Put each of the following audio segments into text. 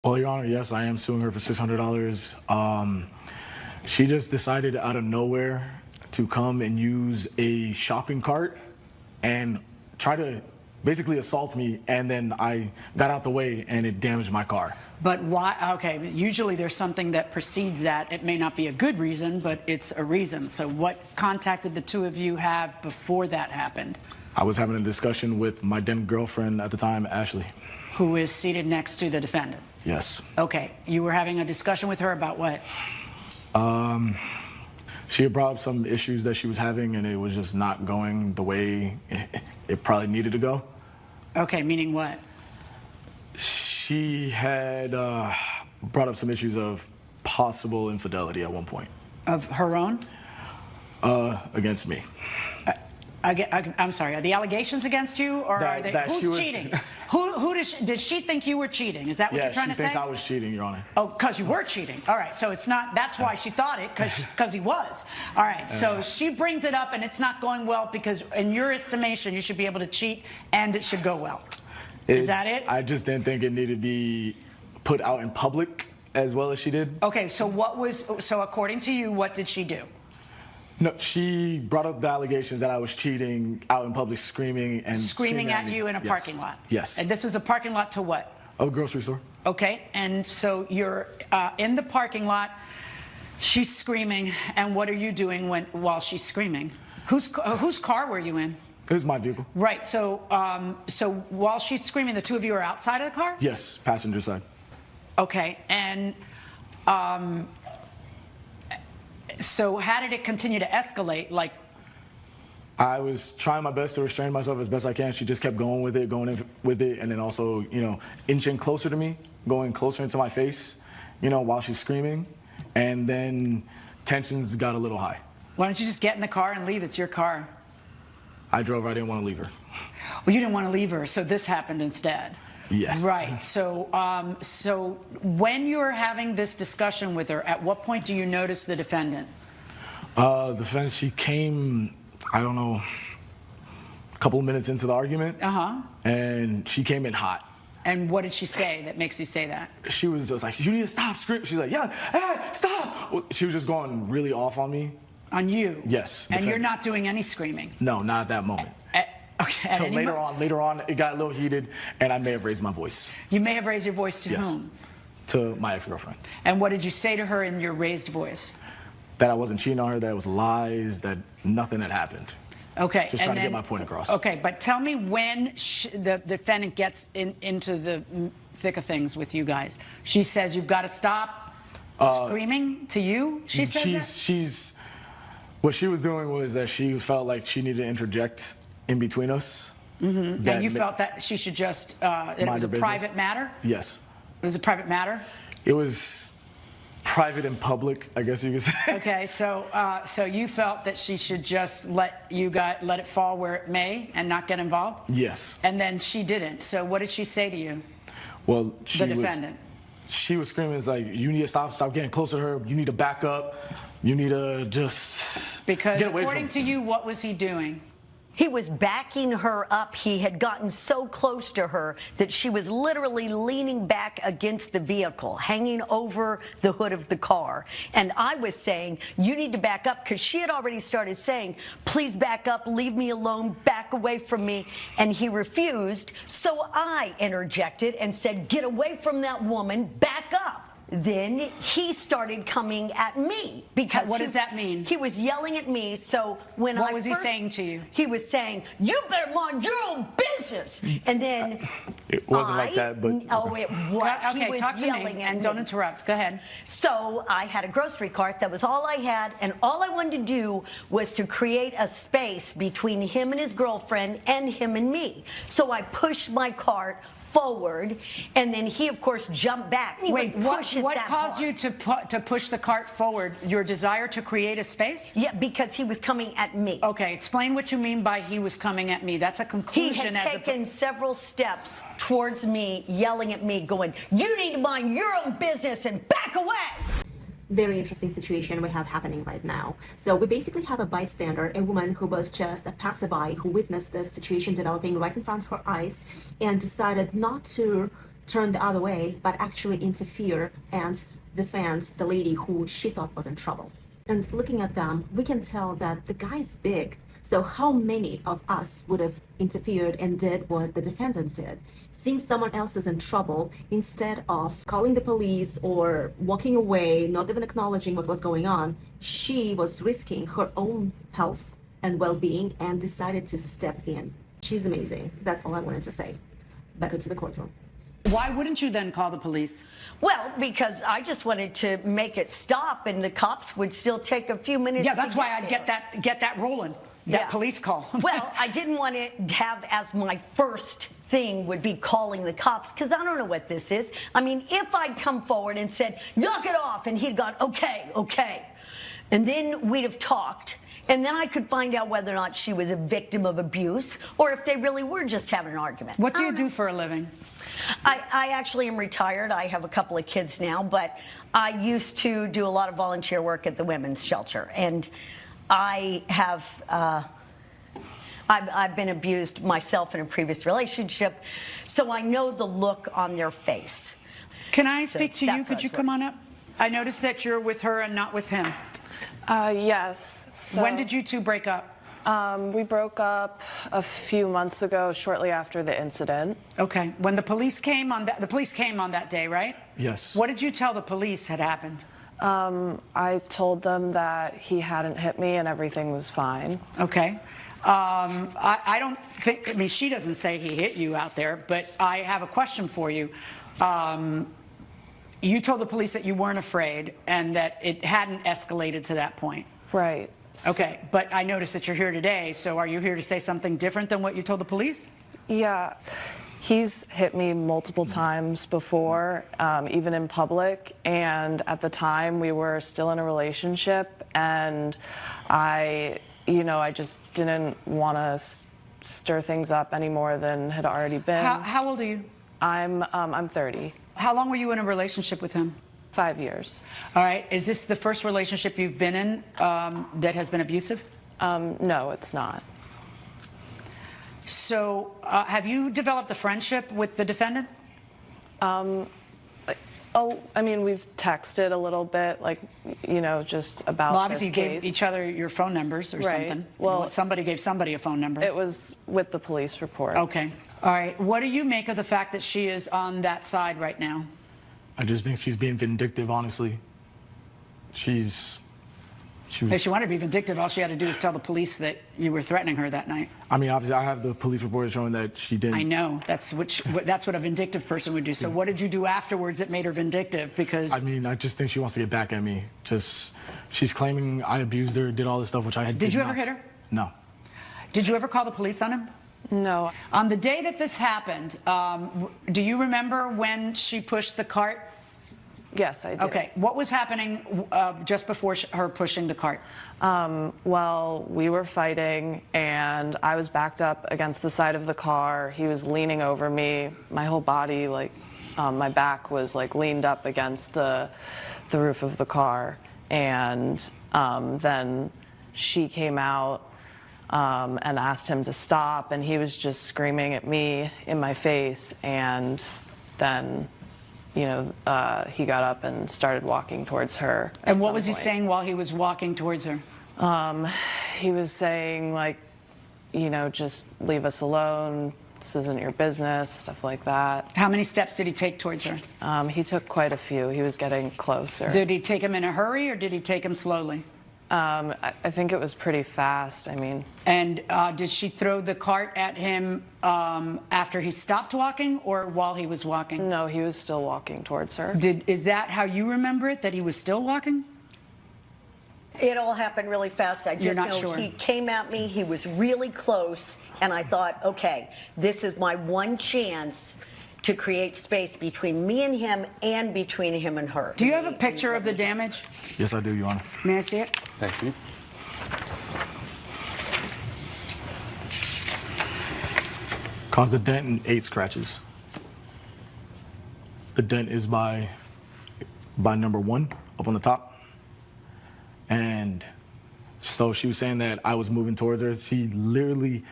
Well, Your Honor, yes, I am suing her for $600. She just decided out of nowhere to come and use a shopping cart and try to basically assault me, and then I got out the way and it damaged my car. But why? Okay, usually there's something that precedes that. It may not be a good reason, but it's a reason. So what contact did the two of you have before that happened? I was having a discussion with my then girlfriend at the time, Ashley. Who is seated next to the defendant? Yes. Okay, you were having a discussion with her about what? She had brought up some issues that she was having, and it was just not going the way it probably needed to go. Okay, meaning what? She had brought up some issues of possible infidelity at one point. Of her own? Against me. I'm sorry, are the allegations against you, or are they, who's cheating? Who did she think you were cheating? Is that what you're trying to say? Yeah, she thinks I was cheating, Your Honor. Oh, because you were cheating. All right, so it's not, that's why she thought it, because he was. All right, so she brings it up and it's not going well because in your estimation, you should be able to cheat and it should go well. Is that it? I just didn't think it needed to be put out in public as well as she did. Okay, so according to you, what did she do? No, she brought up the allegations that I was cheating out in public, screaming at you in a parking lot. Yes. And this was a parking lot to what? A grocery store. Okay, and so you're in the parking lot. She's screaming, and what are you doing while she's screaming? Whose car were you in? It was my vehicle. Right. So so while she's screaming, the two of you are outside of the car? Yes, passenger side. Okay, and so how did it continue to escalate? Like, I was trying my best to restrain myself as best I can. She just kept going with it, and then also, inching closer to me, going closer into my face, while she's screaming, and then tensions got a little high. Why don't you just get in the car and leave? It's your car. I drove. I didn't want to leave her. Well, you didn't want to leave her, so this happened instead. Yes. Right. So, so when you were having this discussion with her, at what point do you notice the defendant? The defendant, she came, I don't know, a couple of minutes into the argument. And she came in hot. And what did she say that makes you say that? She was just like, you need to stop screaming. She's like, yeah, hey, stop. Well, she was just going really off on me. On you? Yes. And you're not doing any screaming? No, not at that moment. Okay. So later on, it got a little heated, and I may have raised my voice. You may have raised your voice to whom? To my ex-girlfriend. And what did you say to her in your raised voice? That I wasn't cheating on her, that it was lies, that nothing had happened. Okay. Just trying to get my point across. Okay, but tell me when the defendant gets into the thick of things with you guys. She says you've got to stop screaming to you? She says that? What she was doing was that she felt like she needed to interject in between us. And you felt that she should just, it was a private matter? Yes. It was a private matter? It was private and public, I guess you could say. Okay, so so you felt that she should just let it fall where it may and not get involved? Yes. And then she didn't. So what did she say to you? Well, the defendant. She was screaming, it's like, you need to stop getting close to her. You need to back up. You need to just because get away according to you, what was he doing? He was backing her up. He had gotten so close to her that she was literally leaning back against the vehicle, hanging over the hood of the car. And I was saying, you need to back up, because she had already started saying, please back up, leave me alone, back away from me. And he refused. So I interjected and said, get away from that woman, back up. Then he started coming at me because what does that mean? He was yelling at me. So what was he saying to you? He was saying, "You better mind your own business." And then it wasn't like that, but oh, it was. Okay, he was talk to yelling me at and me. don't interrupt. Go ahead. So I had a grocery cart. That was all I had, and all I wanted to do was to create a space between him and his girlfriend and him and me. So I pushed my cart forward, and then he, of course, jumped back. Wait, what caused you to push the cart forward? Your desire to create a space? Yeah, because he was coming at me. Okay, explain what you mean by he was coming at me. That's a conclusion. He had taken several steps towards me, yelling at me, going, "You need to mind your own business and back away." Very interesting situation we have happening right now. So we basically have a bystander, a woman who was just a passerby who witnessed this situation developing right in front of her eyes and decided not to turn the other way, but actually interfere and defend the lady who she thought was in trouble. And looking at them, we can tell that the guy is big. So how many of us would have interfered and did what the defendant did? Seeing someone else is in trouble, instead of calling the police or walking away, not even acknowledging what was going on, she was risking her own health and well-being and decided to step in. She's amazing. That's all I wanted to say. Back into the courtroom. Why wouldn't you then call the police? Well, because I just wanted to make it stop, and the cops would still take a few minutes. Yeah, that's to why I'd get that rolling. That police call. Well, I didn't want to have as my first thing would be calling the cops, because I don't know what this is. I mean, if I'd come forward and said, knock it off, and he'd gone, okay, and then we'd have talked, and then I could find out whether or not she was a victim of abuse or if they really were just having an argument. What do you do for a living? I actually am retired. I have a couple of kids now, but I used to do a lot of volunteer work at the women's shelter, and I have I've been abused myself in a previous relationship, so I know the look on their face. Can I speak to you? Could you come on up? I noticed that you're with her and not with him. Yes. So, when did you two break up? we broke up a few months ago, shortly after the incident. Okay. When the police came on that, the police came on that day, right? Yes. What did you tell the police had happened? I told them that he hadn't hit me and everything was fine. Okay. I don't think, I mean, she doesn't say he hit you out there, but I have a question for you. You told the police that you weren't afraid and that it hadn't escalated to that point. Right. Okay, but I noticed that you're here today, so are you here to say something different than what you told the police? Yeah. He's hit me multiple times before, even in public, and at the time we were still in a relationship, and I just didn't want to stir things up any more than had already been. How old are you? I'm 30. How long were you in a relationship with him? 5 years. All right. Is this the first relationship you've been in that has been abusive? No, it's not. So, have you developed a friendship with the defendant? I mean, we've texted a little bit, like, just about well, obviously this you case. gave each other your phone numbers or Right. something. Well, somebody gave somebody a phone number. It was with the police report. Okay. All right. What do you make of the fact that she is on that side right now? I just think she's being vindictive, honestly. If she wanted to be vindictive, all she had to do was tell the police that you were threatening her that night. I mean, obviously, I have the police report showing that she didn't. I know. That's what a vindictive person would do. So what did you do afterwards that made her vindictive? Because I mean, I just think she wants to get back at me. She's claiming I abused her, did all this stuff, which I had. Did you ever hit her? No. Did you ever call the police on him? No. On the day that this happened, do you remember when she pushed the cart? Yes, I did. Okay. What was happening just before her pushing the cart? Well, we were fighting, and I was backed up against the side of the car. He was leaning over me. My whole body, my back was leaned up against the roof of the car. And then she came out and asked him to stop, and he was just screaming at me in my face. And then he got up and started walking towards her. And what was he saying while he was walking towards her? He was saying, just leave us alone. This isn't your business, stuff like that. How many steps did he take towards her? He took quite a few. He was getting closer. Did he take him in a hurry or did he take him slowly? I think it was pretty fast. I mean. And did she throw the cart at him after he stopped walking or while he was walking? No, he was still walking towards her. Is that how you remember it, that he was still walking? It all happened really fast. I just know sure. He came at me. He was really close, and I thought, okay, this is my one chance to create space between me and him and between him and her. Do you have a picture of the damage? Yes, I do, Your Honor. May I see it? Thank you. Caused a dent and 8 scratches. The dent is by number 1 up on the top. And so she was saying that I was moving towards her. She literally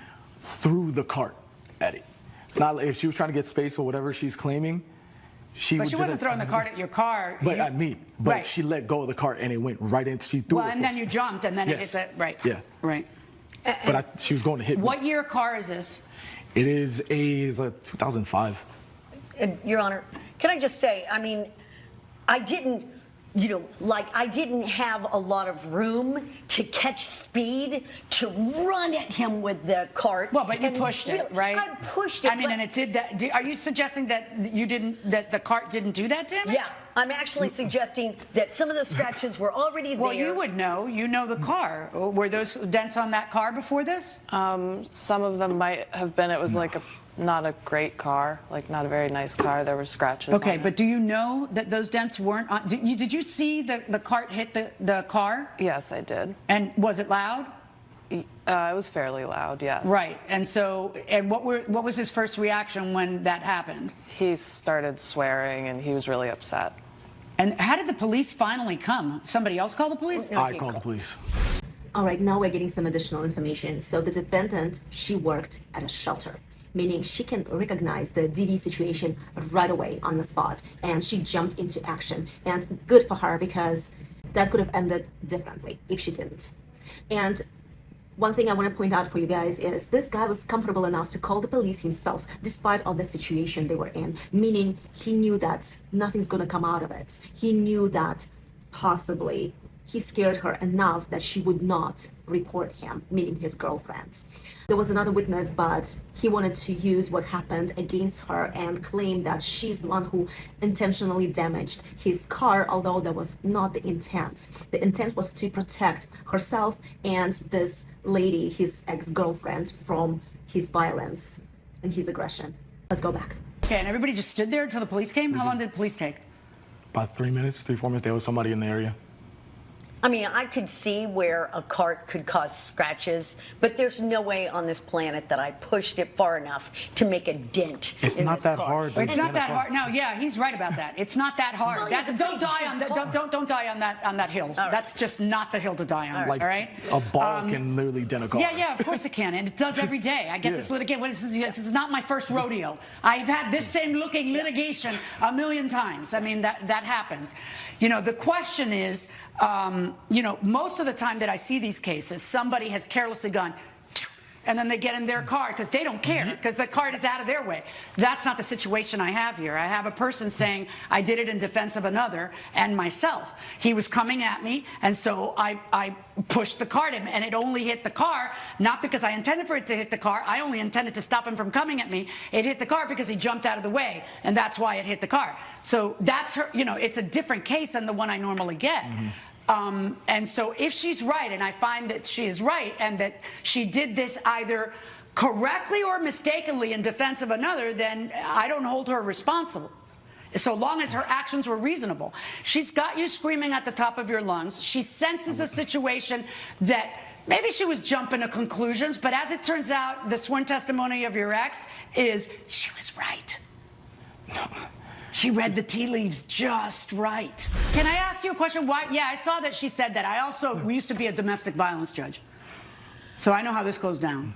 threw the cart at it. It's not like if she was trying to get space or whatever she's claiming, But she wasn't throwing the cart at your car. But at me. But Right. she let go of the cart and it went right into. She threw it. Well, and then you jumped, and then Yes. it hit the right. Yeah. Right. But she was going to hit me. What year car is this? It is a 2005. Your Honor, can I just say, I mean, I didn't, I didn't have a lot of room to catch speed to run at him with the cart. Well, but you pushed it, right? I pushed it. I mean, and it did that. Are you suggesting that that the cart didn't do that damage? Yeah, I'm actually suggesting that some of those scratches were already there. Well, you would know. You know the car. Were those dents on that car before this? Some of them might have been. It was like not a great car, like not a very nice car. There were scratches. Okay, on but it. do you know that those dents weren't on? Did you see the cart hit the car? Yes, I did. And was it loud? It was fairly loud. Yes. Right. And so, and what was his first reaction when that happened? He started swearing, and he was really upset. And how did the police finally come? Somebody else call the police? I called the police. All right, now we're getting some additional information. So the defendant, she worked at a shelter, meaning she can recognize the DV situation right away on the spot, and she jumped into action. And good for her, because that could have ended differently if she didn't. And one thing I want to point out for you guys is this guy was comfortable enough to call the police himself despite of the situation they were in, meaning he knew that nothing's going to come out of it. He knew that possibly he scared her enough that she would not report him, meaning his girlfriend. There was another witness, but he wanted to use what happened against her and claim that she's the one who intentionally damaged his car, although that was not the intent. The intent was to protect herself and this lady, his ex-girlfriend, from his violence and his aggression. Let's go back. Okay, and everybody just stood there until the police came? How long did the police take? About 3 minutes, 4 minutes. There was somebody in the area. I mean, I could see where a cart could cause scratches, but there's no way on this planet that I pushed it far enough to make a dent. It's in not this that car. hard. It's not that hard. No, yeah, he's right about that. It's not that hard. Well, That's, it's a don't die on that. car. Don't die on that hill. right. That's just not the hill to die on. Like all right. a ball can literally dent a car. Yeah, of course it can, and it does every day. I get this litigation. This is not my first rodeo. I've had this same looking litigation a million times. I mean, that happens. The question is, most of the time that I see these cases, somebody has carelessly gone, and then they get in their car because they don't care, because the cart is out of their way. That's not the situation I have here. I have a person saying, I did it in defense of another and myself. He was coming at me, and so I pushed the cart in, and it only hit the car, not because I intended for it to hit the car. I only intended to stop him from coming at me. It hit the car because he jumped out of the way, and that's why it hit the car. So that's her, it's a different case than the one I normally get. And so if she's right, and I find that she is right, and that she did this either correctly or mistakenly in defense of another, then I don't hold her responsible, so long as her actions were reasonable. She's got you screaming at the top of your lungs. She senses a situation that maybe she was jumping to conclusions, but as it turns out, the sworn testimony of your ex is she was right. She read the tea leaves just right. Can I ask you a question? Why? Yeah, I saw that she said that. We used to be a domestic violence judge. So I know how this goes down,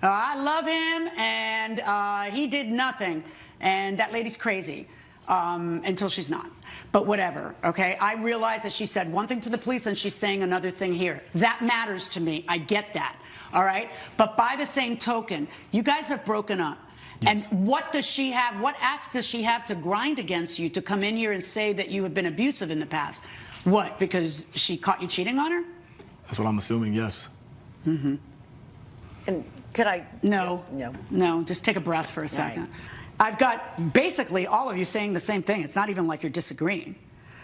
I love him, and he did nothing, and that lady's crazy until she's not. But whatever, okay? I realize that she said one thing to the police, and she's saying another thing here. That matters to me. I get that, all right? But by the same token, you guys have broken up. Yes. And what does she have? What acts does she have to grind against you to come in here and say that you have been abusive in the past? What? Because she caught you cheating on her? That's what I'm assuming. Yes. Mm-hmm. And could I? No. No. No. Just take a breath for a second. Right. I've got basically all of you saying the same thing. It's not even like you're disagreeing.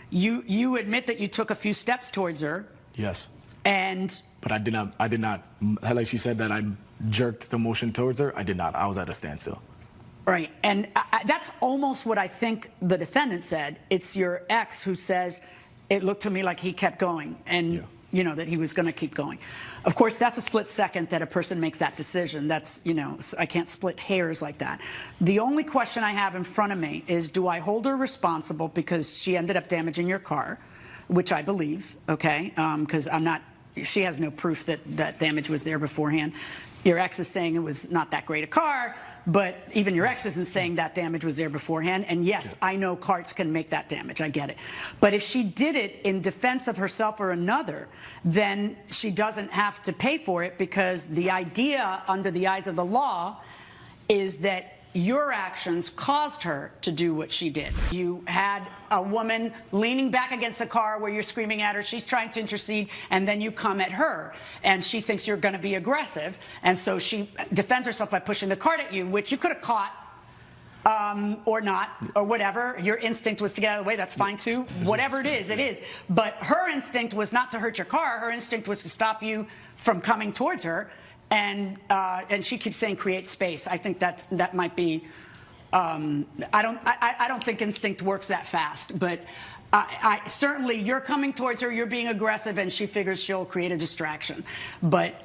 You admit that you took a few steps towards her. Yes. But I did not, like she said that I jerked the motion towards her. I did not. I was at a standstill. Right. And that's almost what I think the defendant said. It's your ex who says, it looked to me like he kept going, and, that he was going to keep going. Of course, that's a split second that a person makes that decision. That's, I can't split hairs like that. The only question I have in front of me is, do I hold her responsible because she ended up damaging your car, which I believe, okay, because she has no proof that that damage was there beforehand. Your ex is saying it was not that great a car. but even your ex isn't saying that damage was there beforehand. And yes, I know carts can make that damage. I get it. But if she did it in defense of herself or another, then she doesn't have to pay for it, because the idea under the eyes of the law is that your actions caused her to do what she did. You had a woman leaning back against a car where you're screaming at her, she's trying to intercede, and then you come at her, and she thinks you're going to be aggressive, and so she defends herself by pushing the cart at you, which you could have caught or not, or whatever. Your instinct was to get out of the way, that's fine too. Whatever it is, it is. But her instinct was not to hurt your car, her instinct was to stop you from coming towards her. And she keeps saying create space. I think that might be. I don't think instinct works that fast, but I certainly you're coming towards her, you're being aggressive, and she figures she'll create a distraction. But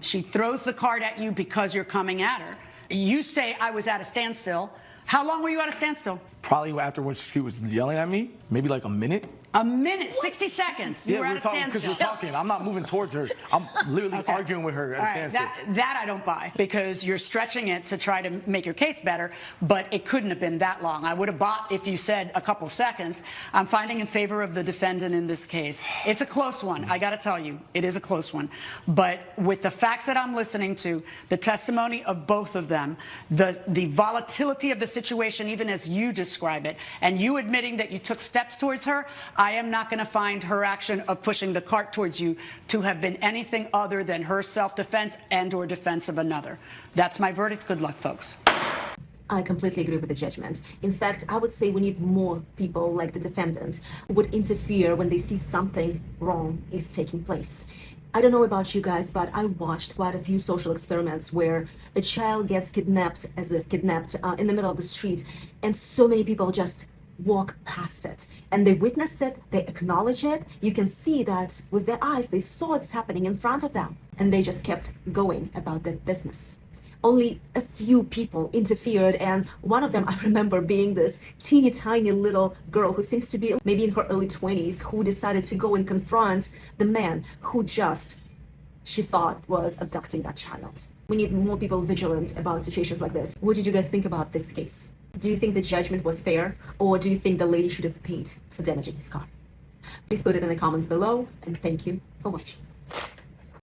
she throws the cart at you because you're coming at her. You say I was at a standstill. How long were you at a standstill? Probably afterwards she was yelling at me, maybe like a minute. A minute, 60 seconds. You were at a standstill. Because we're talking. I'm not moving towards her. I'm literally arguing with her at a standstill. That I don't buy, because you're stretching it to try to make your case better, but it couldn't have been that long. I would have bought if you said a couple seconds. I'm finding in favor of the defendant in this case. It's a close one. I got to tell you, it is a close one. But with the facts that I'm listening to, the testimony of both of them, the volatility of the situation, even as you describe it, and you admitting that you took steps towards her, I am not going to find her action of pushing the cart towards you to have been anything other than her self-defense and or defense of another. That's my verdict. Good luck, folks. I completely agree with the judgment. In fact, I would say we need more people like the defendant who would interfere when they see something wrong is taking place. I don't know about you guys, but I watched quite a few social experiments where a child gets kidnapped, in the middle of the street, and so many people just walk past it, and they witness it, they acknowledge it. You can see that with their eyes, they saw it's happening in front of them, and they just kept going about their business. Only a few people interfered, and one of them, I remember, being this teeny tiny little girl who seems to be maybe in her early 20s, who decided to go and confront the man who she thought was abducting that child. We need more people vigilant about situations like this. What did you guys think about this case? Do you think the judgment was fair, or do you think the lady should have paid for damaging his car? Please put it in the comments below, and thank you for watching.